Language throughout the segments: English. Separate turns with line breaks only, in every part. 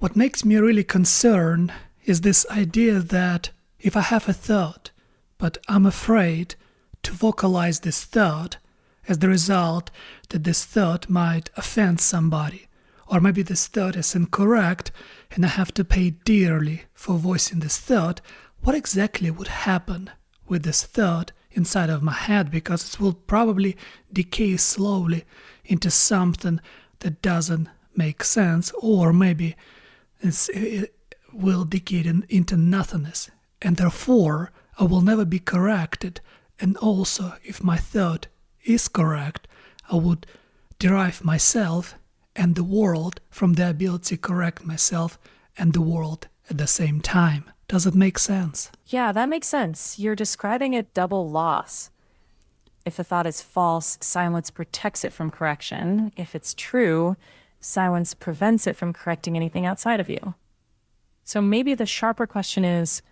What makes me really concerned is this idea that if I have a thought, but I'm afraid to vocalize this thought, as the result that this thought might offend somebody, or maybe this thought is incorrect and I have to pay dearly for voicing this thought, what exactly would happen with this thought inside of my head? Because it will probably decay slowly into something that doesn't make sense, or maybe it will decay into nothingness, and therefore I will never be corrected. And also, if my thought is correct, I would derive myself and the world from the ability to correct myself and the world at the same time. Does it make sense?
Yeah, that makes sense. You're describing a double loss. If a thought is false, silence protects it from correction. If it's true, silence prevents it from correcting anything outside of you. So maybe the sharper question is,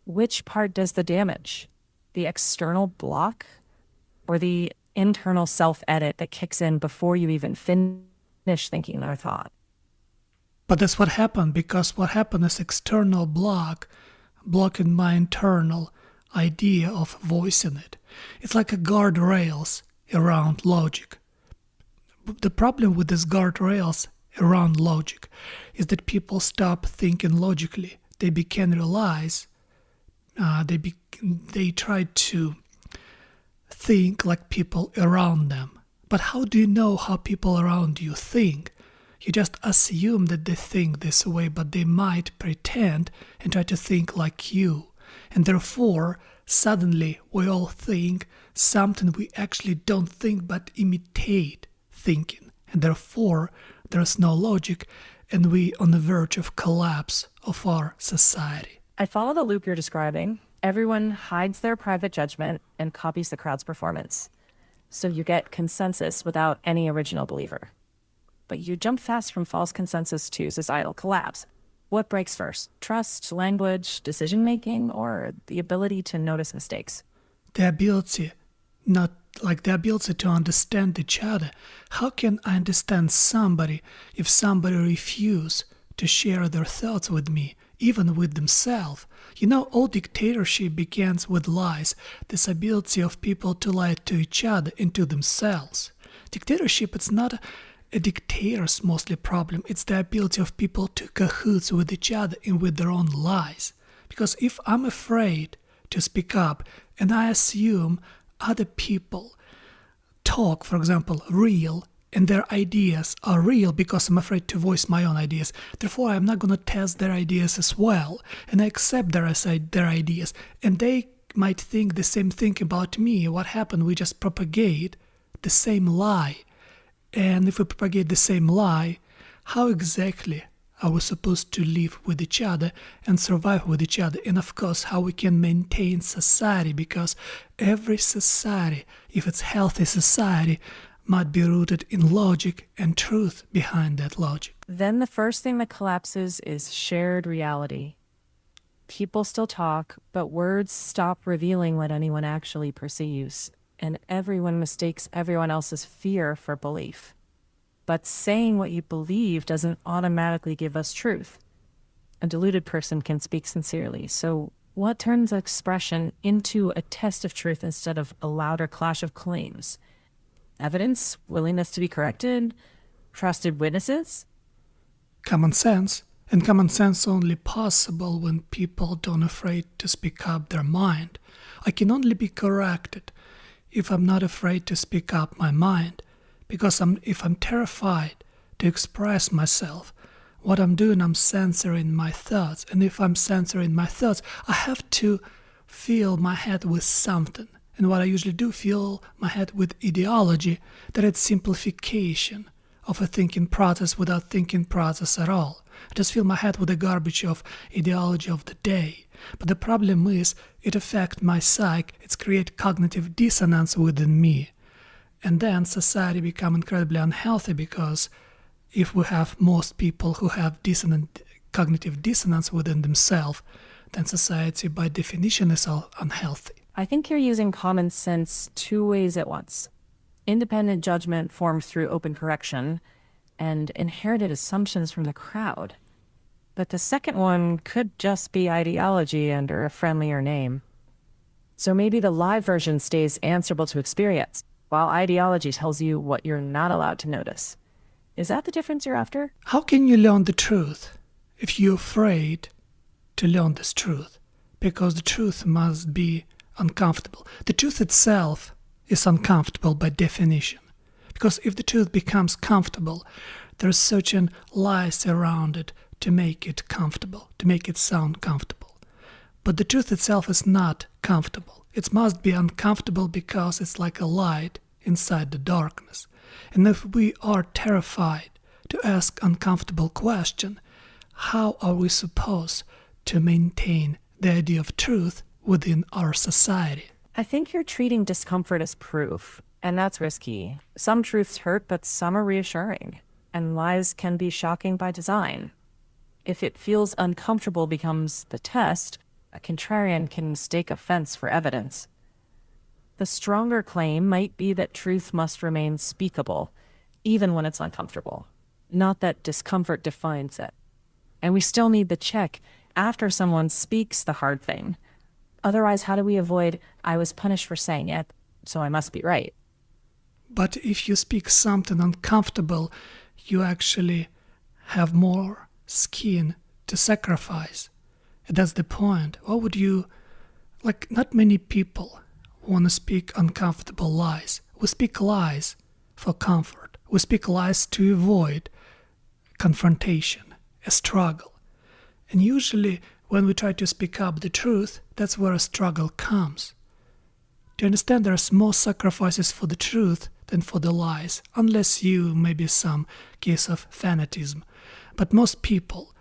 which part does the damage? The external block or the internal self-edit that kicks in before you even finish thinking or thought?
But that's what happened, because what happened is external blocking my internal idea of voicing it. It's like a guardrails around logic. The problem with these guardrails around logic is that people stop thinking logically. They begin to realize, they try to think like people around them. But how do you know how people around you think? You just assume that they think this way, but they might pretend and try to think like you. And therefore, suddenly we all think something we actually don't think but imitate thinking. And therefore, there's no logic, and we're on the verge of collapse of our society.
I follow the loop you're describing. Everyone hides their private judgment and copies the crowd's performance. So you get consensus without any original believer. But you jump fast from false consensus to societal collapse. What breaks first? Trust, language, decision-making, or the ability to notice mistakes?
The ability to understand each other. How can I understand somebody if somebody refuses to share their thoughts with me, even with themselves? You know, all dictatorship begins with lies, this ability of people to lie to each other and to themselves. Dictatorship, it's not a dictator's mostly problem, it's the ability of people to cahoots with each other and with their own lies. Because if I'm afraid to speak up and I assume other people talk, for example, real, and their ideas are real because I'm afraid to voice my own ideas, therefore I'm not going to test their ideas as well, and I accept their ideas, and they might think the same thing about me. What happened? We just propagate the same lie. And if we propagate the same lie, how exactly are we supposed to live with each other and survive with each other? And of course, how we can maintain society, because every society, if it's healthy society, might be rooted in logic and truth behind that logic.
Then the first thing that collapses is shared reality. People still talk, but words stop revealing what anyone actually perceives. And everyone mistakes everyone else's fear for belief. But saying what you believe doesn't automatically give us truth. A deluded person can speak sincerely. So what turns expression into a test of truth instead of a louder clash of claims? Evidence? Willingness to be corrected? Trusted witnesses?
Common sense. And common sense only possible when people don't afraid to speak up their mind. I can only be corrected if I'm not afraid to speak up my mind, because if I'm terrified to express myself, what I'm doing, I'm censoring my thoughts, and if I'm censoring my thoughts, I have to fill my head with something, and what I usually do, fill my head with ideology, that it's simplification of a thinking process without thinking process at all. I just fill my head with the garbage of ideology of the day. But the problem is, it affects my psyche, it's create cognitive dissonance within me. And then society become incredibly unhealthy, because if we have most people who have cognitive dissonance within themselves, then society by definition is unhealthy.
I think you're using common sense two ways at once. Independent judgment formed through open correction, and inherited assumptions from the crowd. But the second one could just be ideology under a friendlier name. So maybe the live version stays answerable to experience, while ideology tells you what you're not allowed to notice. Is that the difference you're after?
How can you learn the truth if you're afraid to learn this truth? Because the truth must be uncomfortable. The truth itself is uncomfortable by definition. Because if the truth becomes comfortable, there's certain lies around it to make it comfortable, to make it sound comfortable. But the truth itself is not comfortable. It must be uncomfortable because it's like a light inside the darkness. And if we are terrified to ask uncomfortable question, how are we supposed to maintain the idea of truth within our society?
I think you're treating discomfort as proof, and that's risky. Some truths hurt, but some are reassuring, and lies can be shocking by design. If it feels uncomfortable becomes the test, a contrarian can mistake offense for evidence. The stronger claim might be that truth must remain speakable, even when it's uncomfortable, not that discomfort defines it. And we still need the check after someone speaks the hard thing. Otherwise, how do we avoid, I was punished for saying it, so I must be right?
But if you speak something uncomfortable, you actually have more skin to sacrifice. That's the point. Why would you, not many people want to speak uncomfortable lies. We speak lies for comfort. We speak lies to avoid confrontation, a struggle. And usually when we try to speak up the truth, that's where a struggle comes. Do you understand? There's more sacrifices for the truth than for the lies, unless you maybe some case of fanatism. But most people,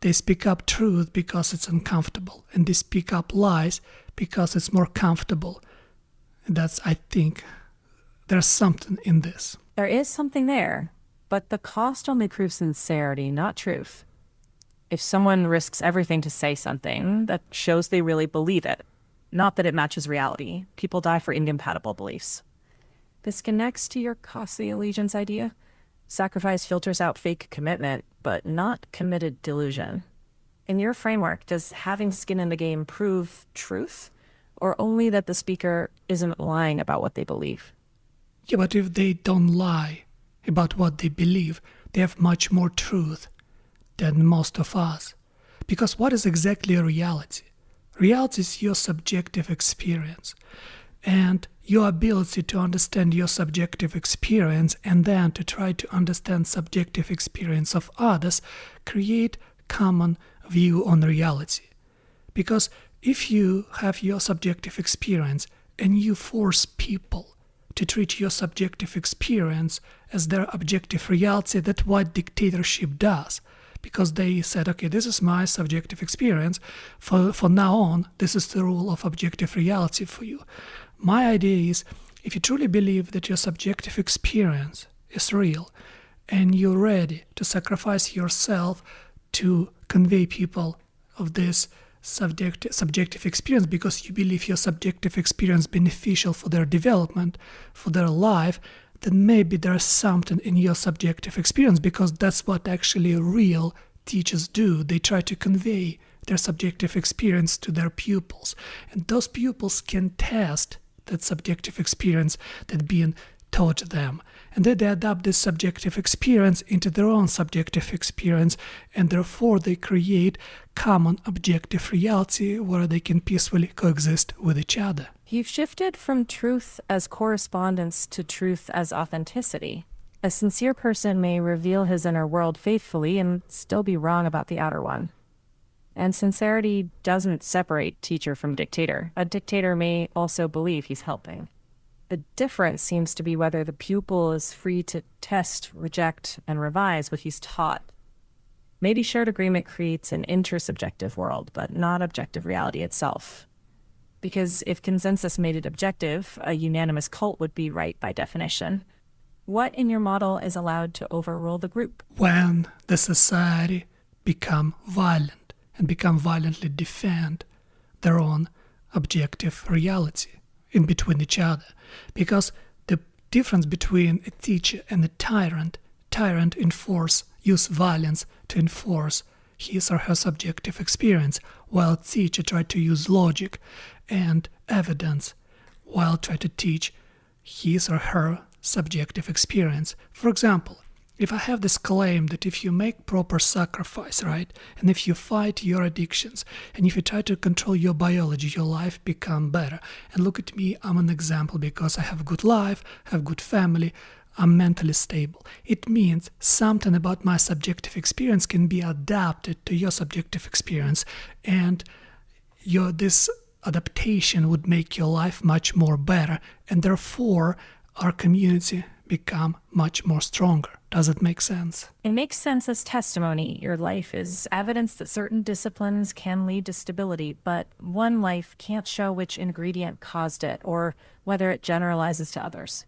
they speak up truth because it's uncomfortable, and they speak up lies because it's more comfortable. And I think, there's something in this.
There is something there, but the cost only proves sincerity, not truth. If someone risks everything to say something, that shows they really believe it, not that it matches reality. People die for incompatible beliefs. This connects to your costly allegiance idea. Sacrifice filters out fake commitment, but not committed delusion. In your framework, does having skin in the game prove truth, or only that the speaker isn't lying about what they believe?
Yeah, but if they don't lie about what they believe, they have much more truth than most of us. Because what is exactly a reality? Reality is your subjective experience. And your ability to understand your subjective experience and then to try to understand subjective experience of others create common view on reality. Because if you have your subjective experience and you force people to treat your subjective experience as their objective reality, that's what dictatorship does. Because they said, okay, this is my subjective experience. For now on, this is the rule of objective reality for you. My idea is, if you truly believe that your subjective experience is real and you're ready to sacrifice yourself to convey people of this subjective experience because you believe your subjective experience beneficial for their development, for their life, then maybe there's something in your subjective experience, because that's what actually real teachers do. They try to convey their subjective experience to their pupils, and those pupils can test that subjective experience that being taught them, and then they adapt this subjective experience into their own subjective experience, and therefore they create common objective reality where they can peacefully coexist with each other.
You've shifted from truth as correspondence to truth as authenticity. A sincere person may reveal his inner world faithfully and still be wrong about the outer one. And sincerity doesn't separate teacher from dictator. A dictator may also believe he's helping. The difference seems to be whether the pupil is free to test, reject, and revise what he's taught. Maybe shared agreement creates an intersubjective world, but not objective reality itself. Because if consensus made it objective, a unanimous cult would be right by definition. What in your model is allowed to overrule the group?
When the society become violent and become violently defend their own objective reality in between each other. Because the difference between a teacher and a tyrant use violence to enforce his or her subjective experience, while teacher tried to use logic and evidence while trying to teach his or her subjective experience. For example, if I have this claim that if you make proper sacrifice, right, and if you fight your addictions, and if you try to control your biology, your life become better. And look at me, I'm an example because I have a good life, have good family, I'm mentally stable. It means something about my subjective experience can be adapted to your subjective experience, and this adaptation would make your life much more better, and therefore our community become much more stronger. Does it make sense?
It makes sense as testimony. Your life is evidence that certain disciplines can lead to stability, but one life can't show which ingredient caused it or whether it generalizes to others.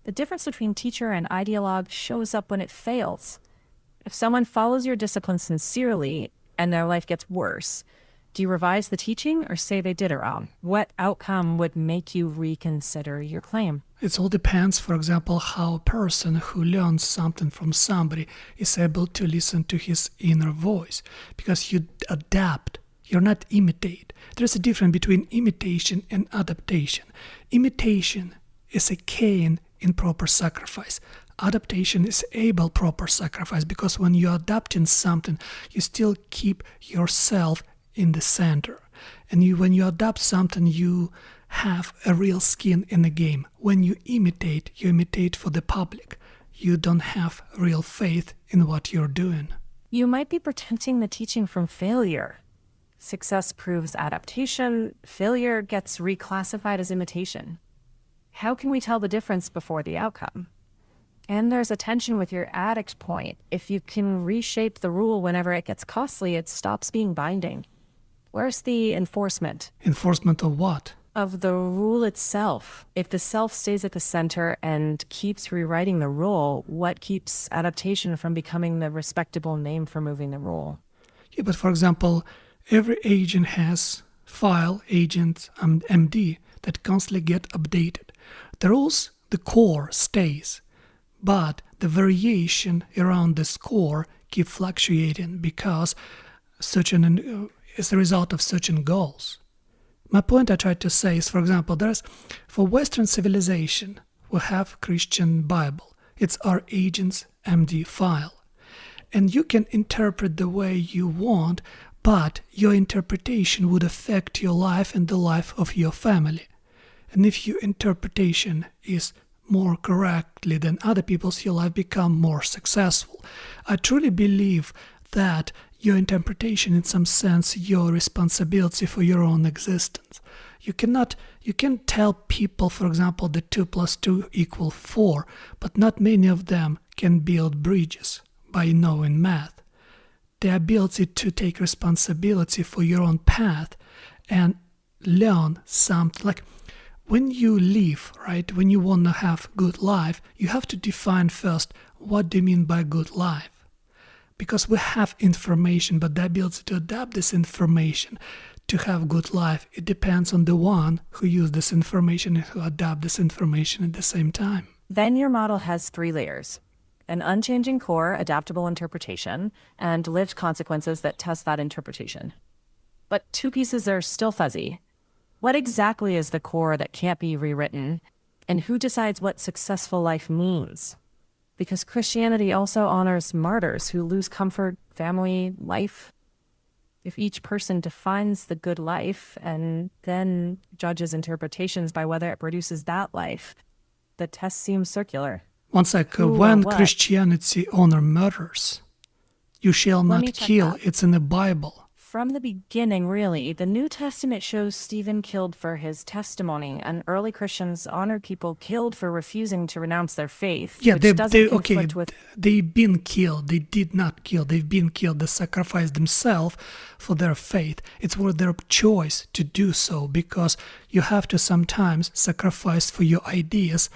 The difference between teacher and ideologue shows up when it fails. If someone follows your discipline sincerely and their life gets worse, do you revise the teaching or say they did it wrong? What outcome would make you reconsider your claim?
It all depends, for example, how a person who learns something from somebody is able to listen to his inner voice. Because you adapt, you're not imitate. There's a difference between imitation and adaptation. Imitation is a Cain in proper sacrifice. Adaptation is Abel proper sacrifice, because when you're adapting something, you still keep yourself in the center. And when you adapt something, you have a real skin in the game. When you imitate for the public. You don't have real faith in what you're doing.
You might be protecting the teaching from failure. Success proves adaptation. Failure gets reclassified as imitation. How can we tell the difference before the outcome? And there's a tension with your addict point. If you can reshape the rule whenever it gets costly, it stops being binding. Where's the enforcement?
Enforcement of what?
Of the rule itself. If the self stays at the center and keeps rewriting the rule, what keeps adaptation from becoming the respectable name for moving the rule?
Yeah, but for example, every agent has file AGENTS.md that constantly get updated. The rules, the core stays, but the variation around this core keep fluctuating because is the result of certain goals. My point I tried to say is, for example, for Western civilization, we have Christian Bible. It's our AGENTS.md file. And you can interpret the way you want, but your interpretation would affect your life and the life of your family. And if your interpretation is more correctly than other people's, your life become more successful. I truly believe that your interpretation, in some sense, your responsibility for your own existence. You can tell people, for example, that 2 + 2 = 4, but not many of them can build bridges by knowing math. The ability to take responsibility for your own path and learn something, like when you live, right, when you want to have good life, you have to define first, what do you mean by good life? Because we have information, but the ability to adapt this information to have good life, it depends on the one who uses this information and who adapt this information at the same time.
Then your model has 3 layers. An unchanging core, adaptable interpretation, and lived consequences that test that interpretation. But 2 pieces are still fuzzy. What exactly is the core that can't be rewritten? And who decides what successful life means? Because Christianity also honors martyrs who lose comfort, family, life. If each person defines the good life and then judges interpretations by whether it produces that life, the test seems circular.
One sec, when Christianity honor murders, you shall not kill, it's in the Bible.
From the beginning, really, the New Testament shows Stephen killed for his testimony, and early Christians honored people killed for refusing to renounce their faith.
Yeah, they've been killed. They did not kill. They've been killed. They sacrificed themselves for their faith. It's their choice to do so, because you have to sometimes sacrifice for your ideas.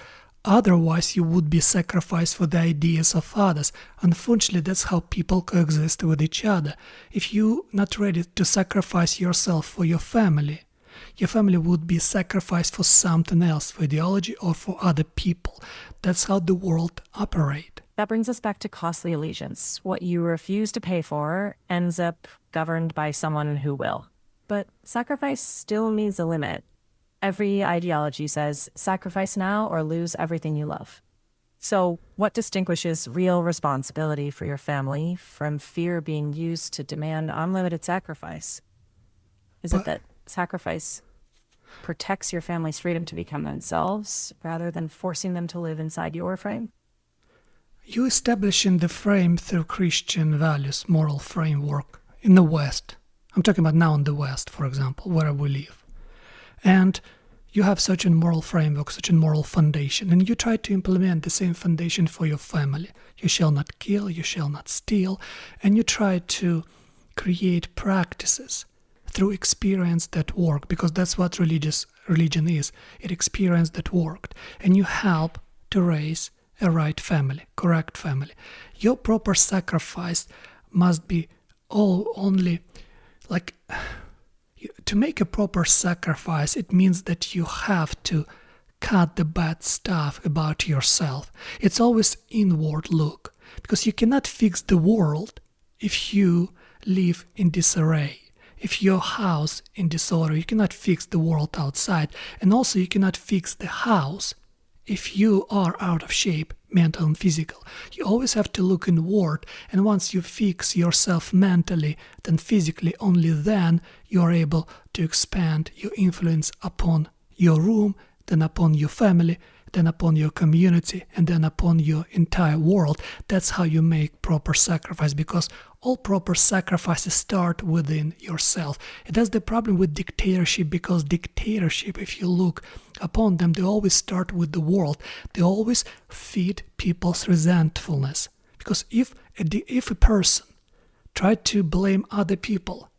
Otherwise, you would be sacrificed for the ideas of others. Unfortunately, that's how people coexist with each other. If you're not ready to sacrifice yourself for your family would be sacrificed for something else, for ideology or for other people. That's how the world operates.
That brings us back to costly allegiance. What you refuse to pay for ends up governed by someone who will. But sacrifice still needs a limit. Every ideology says sacrifice now or lose everything you love. So, what distinguishes real responsibility for your family from fear being used to demand unlimited sacrifice? Is it that sacrifice protects your family's freedom to become themselves rather than forcing them to live inside your frame?
You establishing the frame through Christian values, moral framework in the West. I'm talking about now in the West, for example, where we live. And you have such a moral framework, such a moral foundation, and you try to implement the same foundation for your family. You shall not kill, you shall not steal, and you try to create practices through experience that work, because that's what religion is. It experience that worked, and you help to raise a right family, correct family. Your proper sacrifice must be only like, to make a proper sacrifice, it means that you have to cut the bad stuff about yourself. It's always inward look, because you cannot fix the world if you live in disarray. If your house in disorder, you cannot fix the world outside. And also you cannot fix the house if you are out of shape, mental and physical. You always have to look inward, and once you fix yourself mentally, then physically, only then you are able to expand your influence upon your room, then upon your family, then upon your community, and then upon your entire world. That's how you make proper sacrifice, because all proper sacrifices start within yourself. And that's the problem with dictatorship, because dictatorship, if you look upon them, they always start with the world. They always feed people's resentfulness. Because if a person tried to blame other people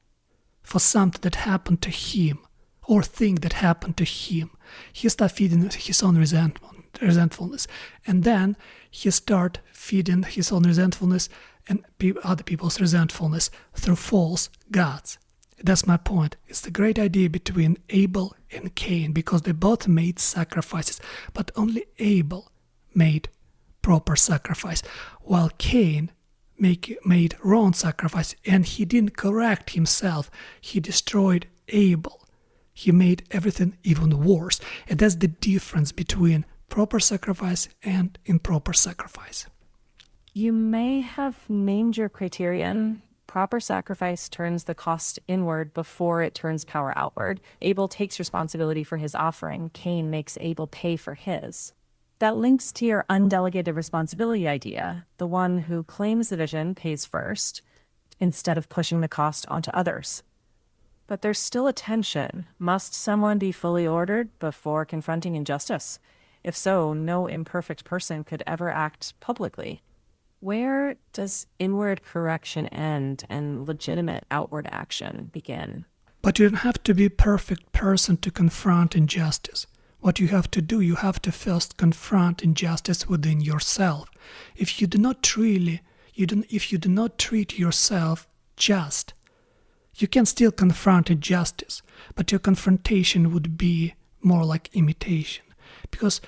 for something that happened to him, or thing that happened to him, he start feeding his own resentfulness, and then he start feeding his own resentfulness and other people's resentfulness through false gods. That's my point. It's the great idea between Abel and Cain, because they both made sacrifices, but only Abel made proper sacrifice, while Cain made wrong sacrifice, and he didn't correct himself. He destroyed Abel. He made everything even worse. And that's the difference between proper sacrifice and improper sacrifice.
You may have named your criterion. Proper sacrifice turns the cost inward before it turns power outward. Abel takes responsibility for his offering. Cain makes Abel pay for his. That links to your undelegated responsibility idea. The one who claims the vision pays first, instead of pushing the cost onto others. But there's still a tension. Must someone be fully ordered before confronting injustice? If so, no imperfect person could ever act publicly. Where does inward correction end and legitimate outward action begin?
But you don't have to be a perfect person to confront injustice. What you have to do, you have to first confront injustice within yourself. If you do not treat yourself just, you can still confront injustice, but your confrontation would be more like imitation. Because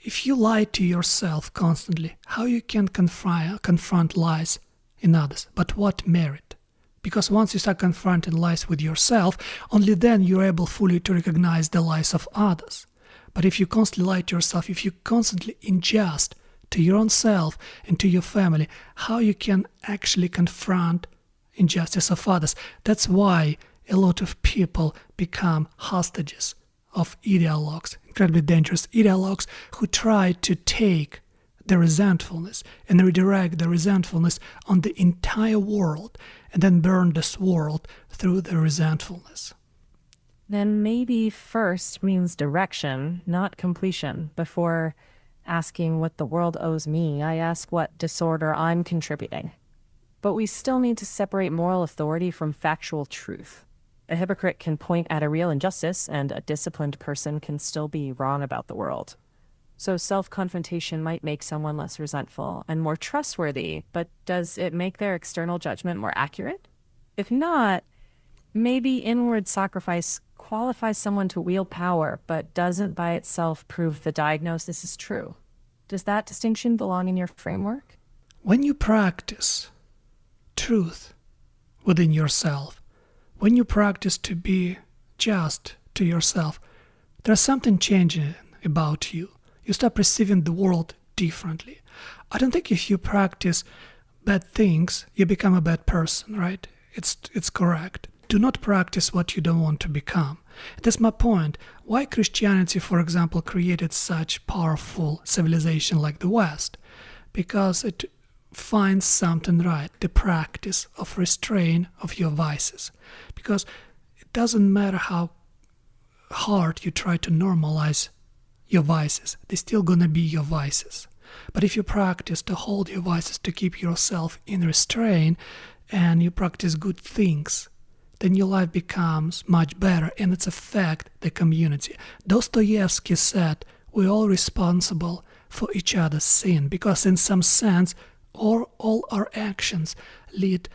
if you lie to yourself constantly, how you can confront lies in others? But what merit? Because once you start confronting lies with yourself, only then you're able fully to recognize the lies of others. But if you constantly lie to yourself, if you constantly unjust to your own self and to your family, how you can actually confront injustice of others? That's why a lot of people become hostages of ideologues, incredibly dangerous ideologues, who try to take the resentfulness and redirect the resentfulness on the entire world, and then burn this world through the resentfulness.
Then maybe first means direction, not completion. Before asking what the world owes me, I ask what disorder I'm contributing. But we still need to separate moral authority from factual truth. A hypocrite can point at a real injustice, and a disciplined person can still be wrong about the world. So self-confrontation might make someone less resentful and more trustworthy, but does it make their external judgment more accurate? If not, maybe inward sacrifice qualifies someone to wield power, but doesn't by itself prove the diagnosis is true. Does that distinction belong in your framework?
When you practice truth within yourself, when you practice to be just to yourself, there's something changing about you. You start perceiving the world differently. I don't think if you practice bad things, you become a bad person, right? It's correct. Do not practice what you don't want to become. That's my point. Why Christianity, for example, created such powerful civilization like the West? Because it finds something right, the practice of restraint of your vices. Because it doesn't matter how hard you try to normalize your vices, they're still gonna be your vices. But if you practice to hold your vices, to keep yourself in restraint, and you practice good things, then your life becomes much better, and it's affect the community. Dostoevsky said, we're all responsible for each other's sin, because in some sense, all our actions lead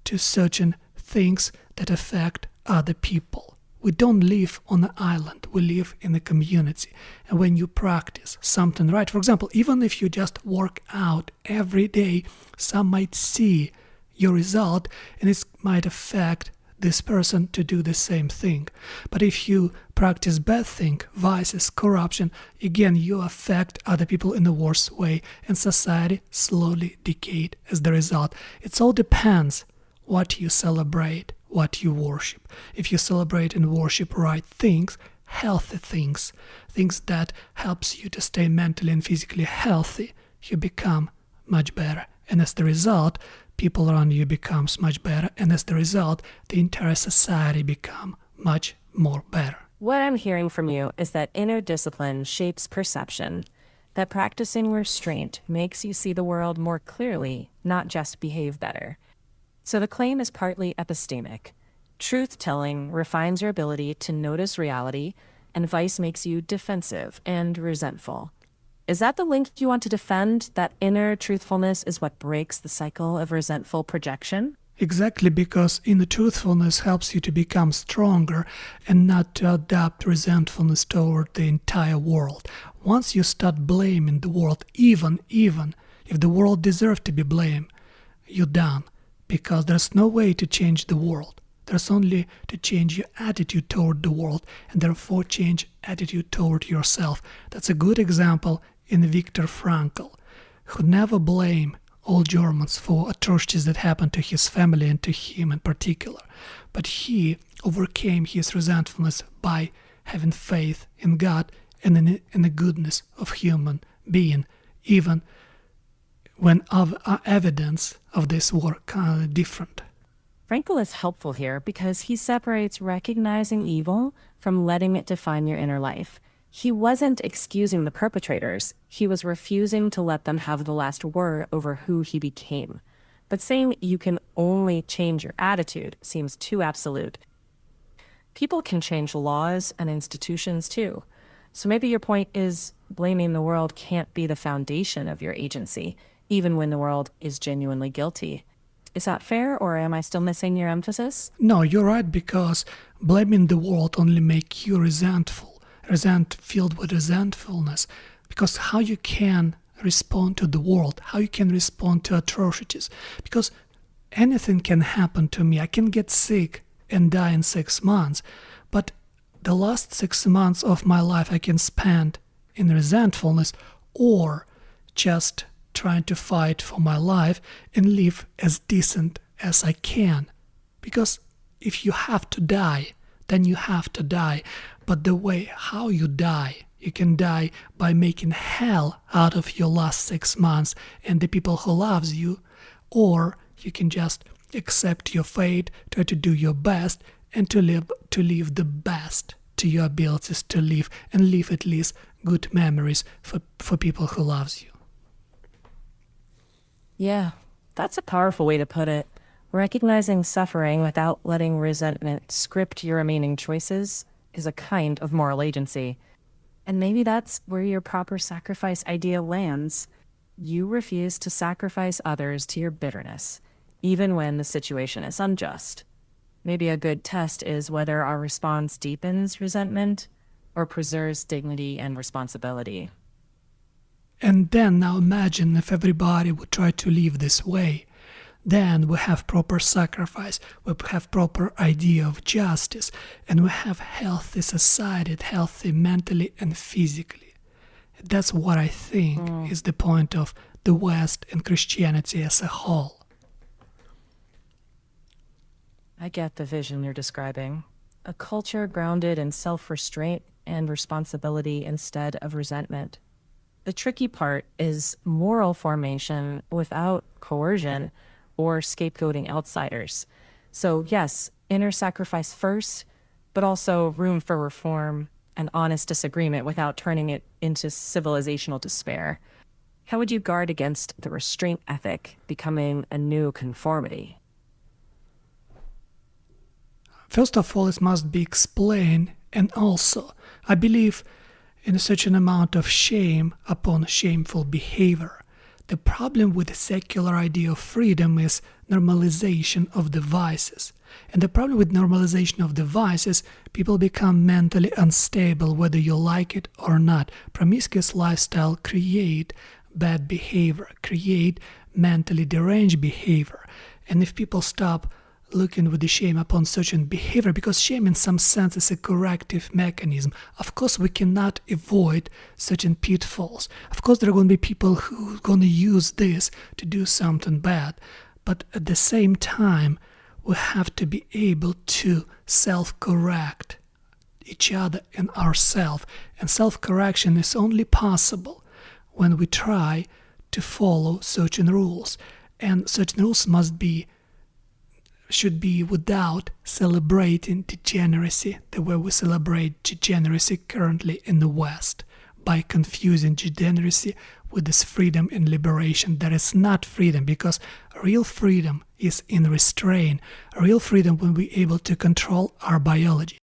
to certain things that affect other people. We don't live on an island, we live in a community. And when you practice something right, for example, even if you just work out every day, some might see your result and it might affect this person to do the same thing. But if you practice bad thing, vices, corruption, again, you affect other people in a worse way, and society slowly decayed as the result. It all depends what you celebrate, what you worship. If you celebrate and worship right things, healthy things, things that helps you to stay mentally and physically healthy, you become much better. And as the result, people around you becomes much better, and as the result, the entire society become much more better.
What I'm hearing from you is that inner discipline shapes perception, that practicing restraint makes you see the world more clearly, not just behave better. So the claim is partly epistemic. Truth-telling refines your ability to notice reality, and vice makes you defensive and resentful. Is that the link you want to defend, that inner truthfulness is what breaks the cycle of resentful projection?
Exactly, because inner truthfulness helps you to become stronger and not to adapt resentfulness toward the entire world. Once you start blaming the world, even if the world deserves to be blamed, you're done, because there's no way to change the world. There's only to change your attitude toward the world, and therefore change attitude toward yourself. That's a good example in Viktor Frankl, who never blamed all Germans for atrocities that happened to his family and to him in particular. But he overcame his resentfulness by having faith in God and in the goodness of human being, even when evidence of this were kind of different.
Frankl is helpful here because he separates recognizing evil from letting it define your inner life. He wasn't excusing the perpetrators, he was refusing to let them have the last word over who he became. But saying you can only change your attitude seems too absolute. People can change laws and institutions too. So maybe your point is blaming the world can't be the foundation of your agency, even when the world is genuinely guilty. Is that fair, or am I still missing your emphasis?
No, you're right, because blaming the world only makes you filled with resentfulness. Because how you can respond to the world, how you can respond to atrocities, because anything can happen to me. I can get sick and die in 6 months, but the last 6 months of my life I can spend in resentfulness or just trying to fight for my life and live as decent as I can. Because if you have to die, then you have to die. But the way how you die, you can die by making hell out of your last 6 months and the people who loves you, or you can just accept your fate, try to do your best, and to live the best to your abilities to live, and leave at least good memories for people who loves you.
Yeah, that's a powerful way to put it. Recognizing suffering without letting resentment script your remaining choices is a kind of moral agency. And maybe that's where your proper sacrifice idea lands. You refuse to sacrifice others to your bitterness, even when the situation is unjust. Maybe a good test is whether our response deepens resentment or preserves dignity and responsibility.
And then now imagine if everybody would try to live this way. Then we have proper sacrifice, we have proper idea of justice, and we have healthy society, healthy mentally and physically. That's what I think is the point of the West and Christianity as a whole.
I get the vision you're describing. A culture grounded in self-restraint and responsibility instead of resentment. The tricky part is moral formation without coercion or scapegoating outsiders. So yes, inner sacrifice first, but also room for reform and honest disagreement without turning it into civilizational despair. How would you guard against the restraint ethic becoming a new conformity?
First of all, it must be explained, and also, I believe in such an amount of shame upon shameful behavior. The problem with the secular idea of freedom is normalization of the vices. And the problem with normalization of the vices, people become mentally unstable whether you like it or not. Promiscuous lifestyle create bad behavior, create mentally deranged behavior. And if people stop looking with the shame upon certain behavior, because shame in some sense is a corrective mechanism. Of course, we cannot avoid certain pitfalls. Of course, there are going to be people who are going to use this to do something bad. But at the same time, we have to be able to self-correct each other and ourselves. And self-correction is only possible when we try to follow certain rules. And certain rules should be without celebrating degeneracy the way we celebrate degeneracy currently in the West, by confusing degeneracy with this freedom and liberation. That is not freedom, because real freedom is in restraint. Real freedom when we're able to control our biology.